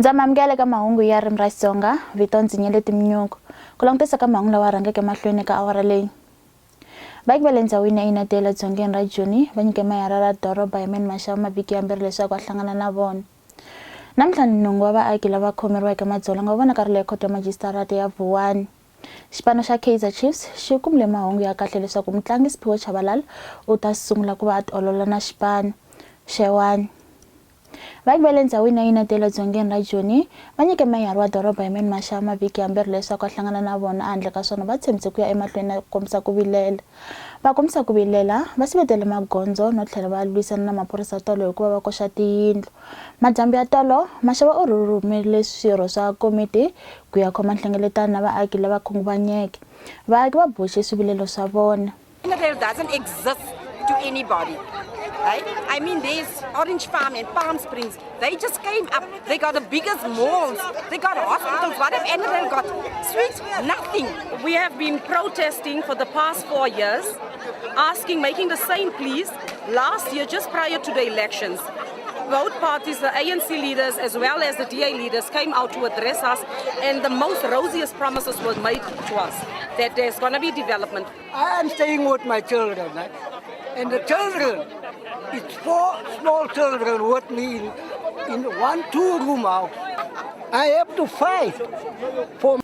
Ndzamamukela ka mahungu ya ririmi ra Tsonga, vito ndzi Nyeleti Mnyuku. Ku langutisa ka mahungu lawa rhangeke mahlweni ka awara leyi. Vaaki va le ndzhawini ya Inatela dzongeni ra Joni va nyike mayara ra doroba hi mani maxava mavhiki yambirhi leswaku a hlangana na vona. Namuntlha nhungu wa vaaki lava khomeriweke madzolonga va vonakari le khoto ya majisitarata ya Vuwani. Xipano xa Kaizer Chiefs xi kumile mahungu ya kahle leswaku mutlangi Siphiwe Chabalala u ta sungula ku va a tiolola na xipano xewani. Vaaki va le ndzhawini ya Inatela dzongeni ra Joni va nyike mayara wa doroba hi mani maxava mavhiki yambirhi leswaku a hlangana na vona handle ka swona va tshembise ku ya emahlweni na kombisa ku vilela. Va kombisa ku vilela va sivetele magondzo no tlhela va lwisana na maphorisa tolo hikuva va koxa tiyindlu. Majambu ya tolo maxava u rhurhumele swirho swa komiti ku ya khoma nhlengeletano na vaaki lava khunguvanyeke. Vaaki va boxe swivilelo swa vona. Inatela doesn't exist to anybody. Right? I mean, there's Orange Farm and Palm Springs. They just came up. They got the biggest malls. They got hospitals. What have Inatela got? Sweet, nothing. We have been protesting for the past 4 years, making the same pleas. Last year, just prior to the elections, both parties, the ANC leaders as well as the DA leaders, came out to address us, and the most rosiest promises were made to us that there's going to be development. I am staying with my children, right? And the children, it's 4 small children with me in 1-2 room house. I have to fight for.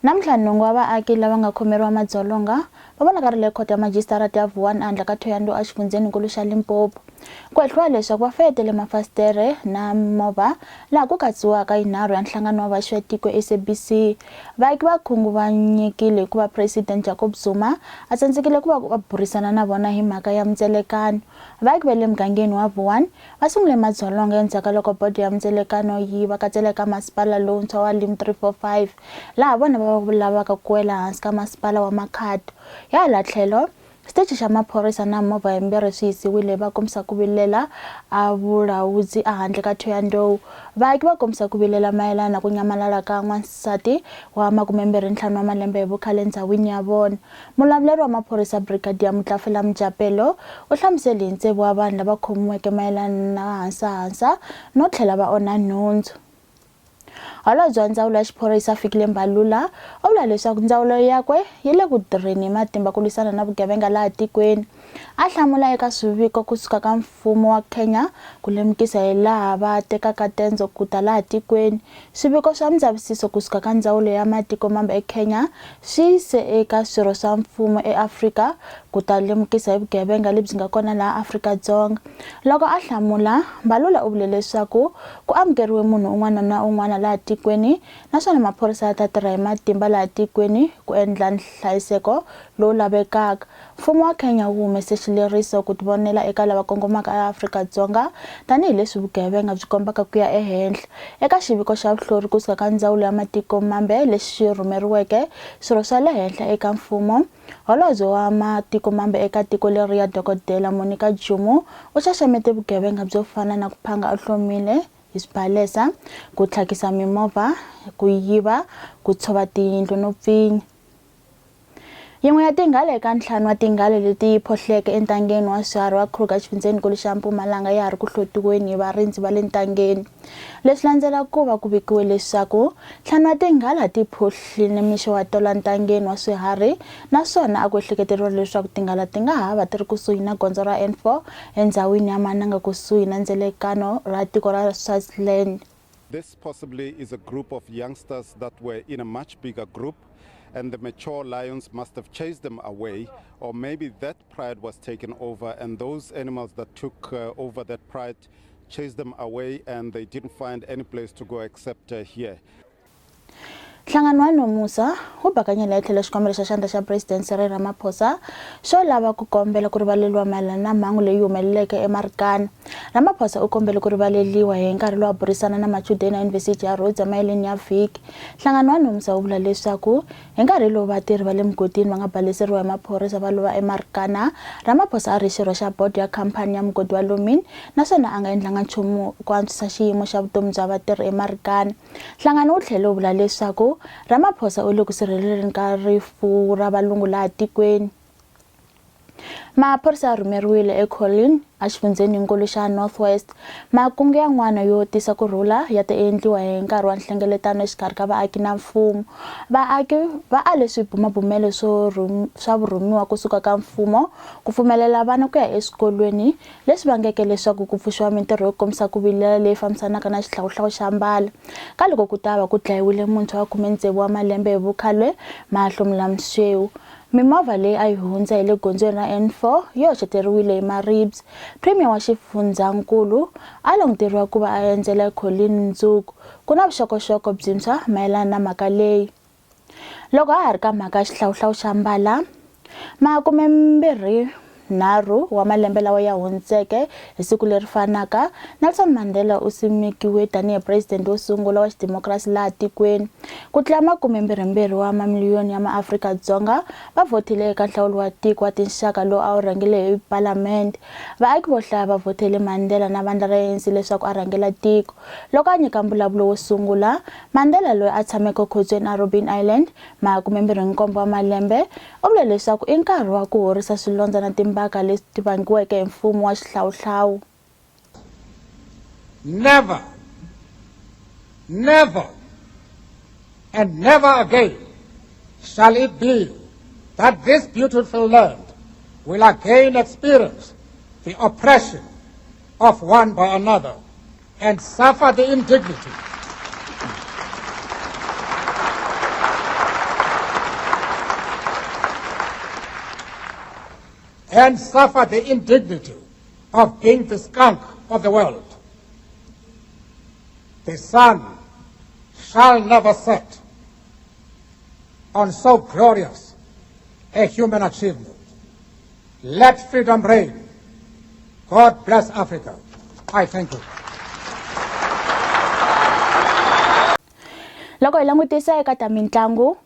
Namuntlha nhungu wa vaaki lava nga khomeriwa madzolonga va vonakari le khoto ya majisitarata ya Vuwani handle ka Thoyandou a xifundzeninkulu xa Limpopo. Ku hehliwa leswaku va fayetele mafasitere na movha laha ku katsiwaka yinharhu ya nhlangano wa vaxwetiko SABC. Vaaki va khunguvanyekile hikuva President Jacob Zuma a tsandzekile ku va burisana na vona hi mhaka ya mindzelekano. Vaaki va le mugangeni wa Vuwani va sungule madzolonga endzhaku loko bodo ya mindzelekano yi va katseleka masipala lowuntshwa wa Lim 345 laha vona va lavaka ku wela hansi ka masipala wa Makhado. Ya hala tlhelo Stage xa maphorisa na movha yimbirhi swi yisiwile va kombisa ku vilela a vulawudzi a handle ka Thoyandou. Vaaki va kombisa ku vilela mayelana na ku nyamalala ka n'wansati wa 25 wa malembe hi vukhale ndzhawini ya vona. Mulavuleri wa maphorisa Brigadier Mutlafela Mjapelo u hlamusele hi ntsevu wa vanhu lava khomiweke mayelana na hansa no tlhela va onha nhundzu. Holobye wa ndzawulo ya xiphorisa Fikile Mbalula u vula leswaku ndzawulo yakwe yi le ku tirheni hi matimba ku lwisana na vugevenga laha tikweni. A hlamula eka swiviko kusuka ka mfumo wa Kenya ku lemukisa hi laha va tekaka tendzo ku ta laha tikweni. Swiviko swa ndzavisiso kusuka ka ndzawulo ya matiko mambe eKenya swi se eka swirho swa mfumo eAfrika ku ta lemukisa hi vugevenga lebyi nga kona laha Afrika-Dzonga. Loko a hlamula, Mbalula u vule leswaku ku amukeriwe munhu un'wana na un'wana laha tikweni naswona maphorisa ya ta tirha hi matimba laha tikweni ku endla nhlayiseko lowu lavekaka. Mfumo wa Kenya wu humese xileriso ku tivonela eka lava kongomaka eAfrika-Dzonga tanihileswi vugevenga byi kombaka ku ya ehenhla. Eka xiviko xa vuhlori kusuka ka ndzawulo ya matiko mambe lexi rhumeriweke swirho swa le henhla eka mfumo, holobye wa matiko mambe eka tiko leri ya Dokodela Monica Jumu u xaxamete vugevenga byo fana na ku phanga a hlomile hi swibalesa, ku tlhakisa mimovha, ku yiva, ku tshova tiyindlu no pfinya. Yin'we ya tinghala eka ntlhanu wa tinghala leti phohleke entangeni wa swiharhi wa Kruger xifundzeninkulu xa Mpumalanga ya ha ri ku hlotiweni hi varindzi va le ntangeni. Leswi landzela ku va ku vikiwe leswaku ntlhanu wa tinghala ti phohlile mixo wa tola ntangeni wa swiharhi naswona a ku ehleketeriwa leswaku tinghala ti nga ha va ti ri kusuhi na gondzo ra N4 endzhawini ya Mananga kusuhi na ndzelekano ra tiko ra Swaziland. This possibly is a group of youngsters that were in a much bigger group, and the mature lions must have chased them away, or maybe that pride was taken over and those animals that took over that pride chased them away and they didn't find any place to go except here. Nhlangano wa Nomusa wu bakanyela tlhelo xikombelo xa xandla xa President Cyril Ramaphosa xo lava ku kombela ku rivaleliwa mayelana na mhangu leyi humeleleke eMarikana. Ramaphosa u kombela ku rivaleliwa hi nkarhi lowu a burisana na machudeni ya Yunivhesiti ya Rhodes emaheleni ya vhiki. Nhlangano wa Nomusa wu vula leswaku hi nkarhi lowu vatirhi va le mugodini va nga baleseriwa hi maphorisa va lova eMarikana, Ramaphosa a ri xirho xa bodo ya khampani ya mugodi wa Lomin naswona a nga endlanga nchumu ku antswisa xiyimo xa vutomi bya vatirhi eMarikana. Nhlangano wu tlhela wu vula leswaku Ramaphosa u le ku sirheleleni ka rifu ra valungu laha tikweni. Maphorisa ya rhumeriwile eColleen exifundzeninkulu xa Northwest makungu yan'wana yo tisa kurhula ya ta endliwa hi nkarhi wa nhlengeletano exikarhi ka vaaki na mfumo. Vaaki va ale swibumabumelo swa vurhumiwa kusuka ka mfumo ku pfumelela vana ku ya eswikolweni leswi vangeke leswaku ku pfuxiwa mintirho yo kombisa ku vilela leyi fambisanaka na xihlawuhlawu xa mbala ka loko ku ta va ku dlayiwile muntshwa wa 16 wa malembe hi vukhalwe Mahlomela Mswewu. Mimovha leyi a yi hundza hi le gondzweni ra N4 yo hoxeteriwile hi maribs. Premier wa xifundzankulu a languteriwa ku va a endzela eColleen Ndzhuku ku na vuxokoxoko byintshwa mayelana na mhaka leyi. Loko a ha ri ka mhaka ya xihlawuhlawu xa mbala, 23 wa malembe lawa ya hundzeke hi siku leri fanaka, Nelson Mandela u simekiwe tanihi president wo sungula wa xidemokirasi laha tikweni. Ku tlula 22 wa mamiliyoni ya maAfrika-Dzonga va vhotile eka nhlawulo wa tiko wa tinxaka lowu a wu rhangele hi palamende. Vaaki vo hlaya va vhotele Mandela na vandla ra ANC leswaku a rhangela tiko. Loko a nyika mbulavulo wo sungula, Mandela loyi a tshameke ekhotsweni a Robben Island 27 wa malembe u vule leswaku i nkarhi wa ku horisa swilondza na timbaka leswi ti vangiweke hi mfumo wa xihlawuhlawu. Never, never, and never again shall it be that this beautiful land will again experience the oppression of one by another and suffer the indignity of being the skunk of the world. The sun shall never set on so glorious a human achievement. Let freedom reign. God bless Africa. I thank you. Loko hi langutisa eka ta mitlangu,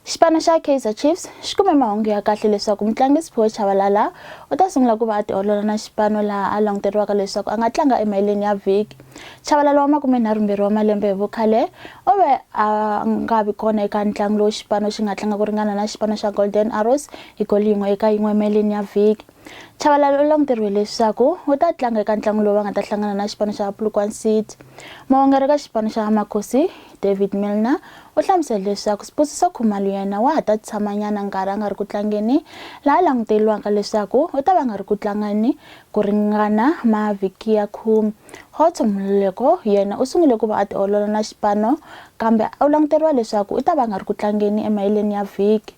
xipano xa Kaizer Chiefs xi kume mahungu ya kahle leswaku mutlangi Siphiwe Tshabalala u ta sungula ku va a tiolola na xipano laha a languteriwaka leswaku a nga tlanga emaheleni ya vhiki. Tshabalala wa 22 wa malembe hi vukhale u ve a nga vi kona eka ntlangu lowu xipano xi nga tlanga ku ringana na xipano xa Golden Arrows hi goli yin'we eka yin'we emaheleni ya vhiki. Tshabalala u languteriwe leswaku u ta tlanga eka ntlangu lowu va nga ta hlangana na xipano xa Polokwane City. Muongori ka xipano xa Makhosi David Milner u hlamusele leswaku Sibusiso Khumalo yena wa ha ta tshamanyana nkarhi a nga ri ku tlangeni laha languteriwaka leswaku u ta va nga ri ku tlangani ku ringana mavhiki ya 10. Hotso Moleko yena u sungule ku va a tiolola na xipano kambe u languteriwa leswaku u ta va nga ri ku tlangeni emaheleni ya vhiki.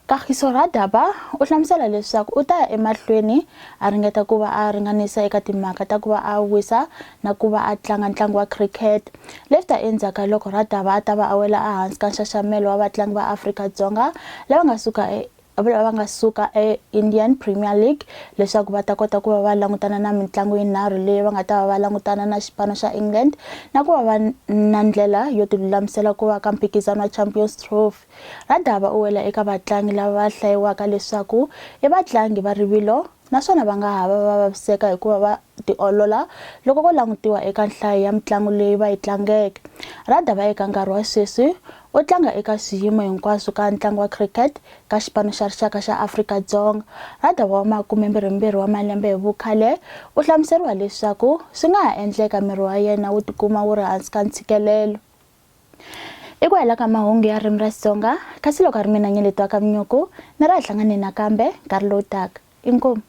Kagiso Radaba u hlamusela leswaku u ta ya emahlweni a ringeta ku va a ringanisa eka timhaka ta ku va a wisa na ku va a tlanga ntlangu wa cricket. Leswi ta endzhaku loko Radaba a ta va a wela ehansi ka nxaxamelo wa vatlangi va Afrika-Dzonga lava nga suka e-Indian Premier League leswaku va ta kota ku va va langutana na mitlangu yinharhu leyi va nga ta va va langutana na xipano xa England na ku va va na ndlela yo tilulamisela ku va ka mphikizano wa Champions Trophy. Radaba u wela eka vatlangi lava va hlayiwaka leswaku i vatlangi va rivilo naswona va nga ha va vaviseka hikuva va tiolola loko ko langutiwa eka nhlayo ya mitlangu leyi va yi tlangeke. Radaba eka nkarhi wa sweswi u tlanga eka swiyimo hinkwaswo ka ntlangu wa cricket ka xipano xa rixaka xa Afrika-Dzonga. Radaba wa 22 wa malembe hi vukhale u hlamuseriwa leswaku swi nga ha endleka miri wa yena wu tikuma wu ri hansi ka ntshikelelo. I ku hela ka mahungu ya ririmi ra Xitsonga kasi loko a ri mina Nyeleti wa ka Mnyuku ni ra hi hlanganeni nakambe nkarhi lowu taka. Inkomu.